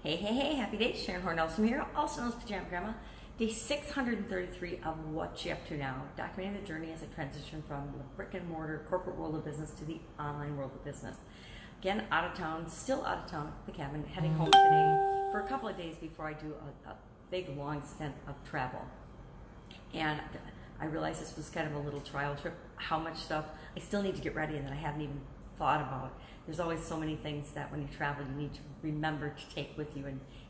Hey, hey, hey, happy day. Sharon Horne-Ellstrom here, also known as Pajama Grandma. Day 633 of What You Up To Now, documenting the journey as I transition from the brick and mortar corporate world of business to the online world of business. Again, out of town, still out of town at the cabin, heading home today for a couple of days before I do a big, long stint of travel. And I realized this was kind of a little trial trip, how much stuff I still need to get ready and that I haven't even thought about. There's always so many things that when you travel you need to remember to take with you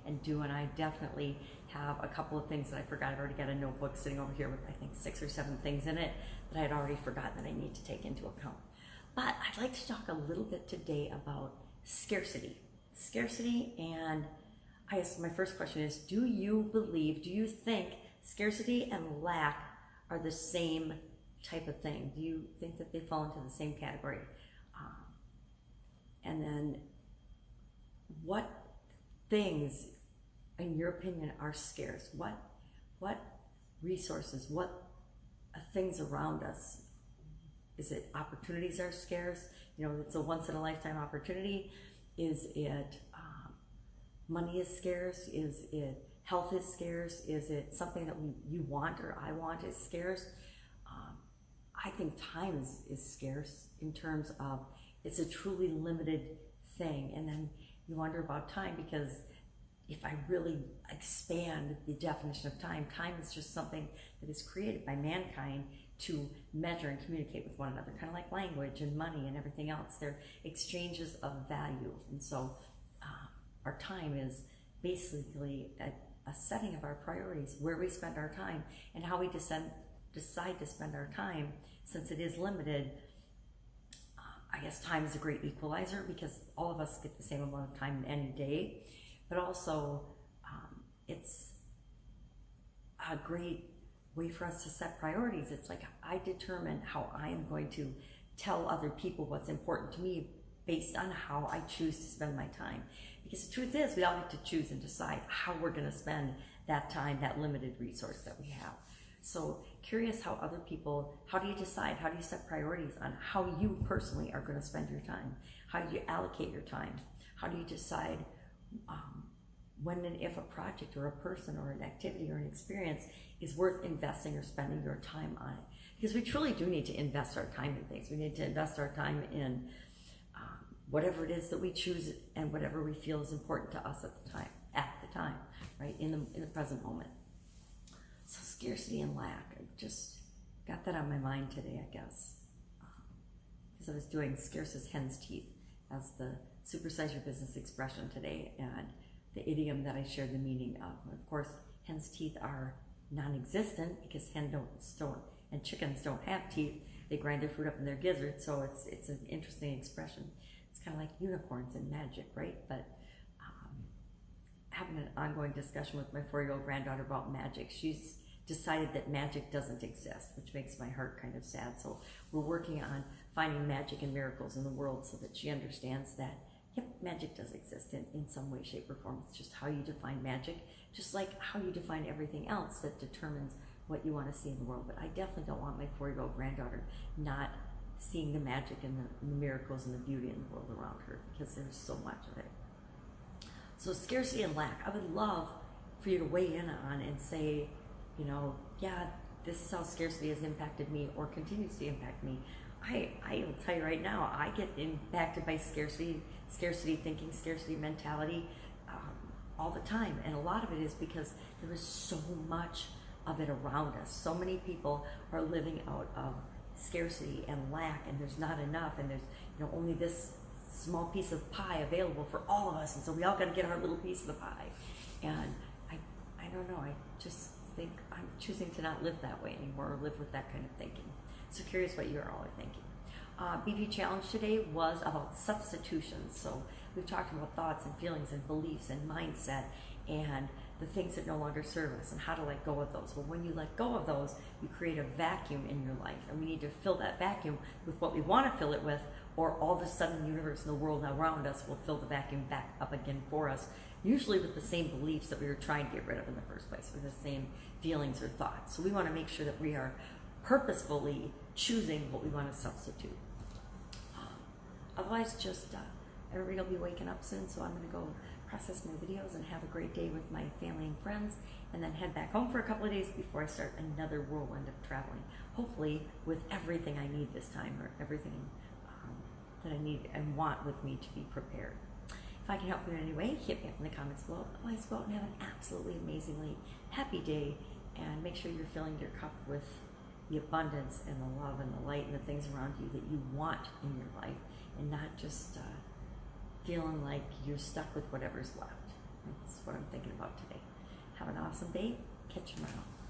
and do, and I definitely have a couple of things that I forgot. I've already got a notebook sitting over here with I think 6 or 7 things in it that I had already forgotten that I need to take into account. But I'd like to talk a little bit today about scarcity. And I guess my first question is, do you think scarcity and lack are the same type of thing? Do you think that they fall into the same category? And then what things, in your opinion, are scarce? What resources, what things around us? Is it opportunities are scarce? You know, it's a once-in-a-lifetime opportunity. Is it money is scarce? Is it health is scarce? Is it something that you want or I want is scarce? I think time is scarce in terms of it's a truly limited thing. And then you wonder about time, because if I really expand the definition of time, time is just something that is created by mankind to measure and communicate with one another, kind of like language and money and everything else. They're exchanges of value. And so our time is basically a setting of our priorities, where we spend our time and how we decide to spend our time. Since it is limited, I guess time is a great equalizer, because all of us get the same amount of time in any day, but also it's a great way for us to set priorities. It's like I determine how I am going to tell other people what's important to me based on how I choose to spend my time. Because the truth is, we all get to choose and decide how we're going to spend that time, that limited resource that we have. So curious how other people, how do you decide? How do you set priorities on how you personally are going to spend your time? How do you allocate your time? How do you decide when and if a project or a person or an activity or an experience is worth investing or spending your time on it? Because we truly do need to invest our time in things. We need to invest our time in whatever it is that we choose and whatever we feel is important to us at the time, right? In the present moment. So scarcity and lack, I just got that on my mind today, I guess. Because I was doing scarce as hen's teeth as the supersize your business expression today, and the idiom that I shared the meaning of. Of course, hen's teeth are non-existent because hens don't and chickens don't have teeth. They grind their food up in their gizzards, so it's an interesting expression. It's kind of like unicorns and magic, right? But having an ongoing discussion with my 4-year-old granddaughter about magic. She's decided that magic doesn't exist, which makes my heart kind of sad. So we're working on finding magic and miracles in the world so that she understands that, yep, magic does exist in some way, shape, or form. It's just how you define magic, just like how you define everything else that determines what you want to see in the world. But I definitely don't want my 4-year-old granddaughter not seeing the magic and the miracles and the beauty in the world around her, because there's so much of it. So scarcity and lack, I would love for you to weigh in on and say, you know, yeah, this is how scarcity has impacted me or continues to impact me. I will tell you right now, I get impacted by scarcity thinking, scarcity mentality all the time. And a lot of it is because there is so much of it around us. So many people are living out of scarcity and lack, and there's not enough, and there's, you know, only this small piece of pie available for all of us, and so we all got to get our little piece of the pie. And I don't know, I just think I'm choosing to not live that way anymore, or live with that kind of thinking. So curious what you all are thinking. BD challenge today was about substitutions. So we've talked about thoughts and feelings and beliefs and mindset and the things that no longer serve us and how to let go of those. Well, when you let go of those, you create a vacuum in your life, and we need to fill that vacuum with what we want to fill it with, or all of a sudden the universe and the world around us will fill the vacuum back up again for us, usually with the same beliefs that we were trying to get rid of in the first place, with the same feelings or thoughts. So we want to make sure that we are purposefully choosing what we want to substitute. Otherwise, just everybody will be waking up soon, so I'm going to go process my videos and have a great day with my family and friends, and then head back home for a couple of days before I start another whirlwind of traveling. Hopefully with everything I need this time, or everything that I need and want with me to be prepared. If I can help you in any way, hit me up in the comments below. Otherwise, go out and have an absolutely amazingly happy day, and make sure you're filling your cup with the abundance and the love and the light and the things around you that you want in your life, and not just feeling like you're stuck with whatever's left. That's what I'm thinking about today. Have an awesome day. Catch you tomorrow.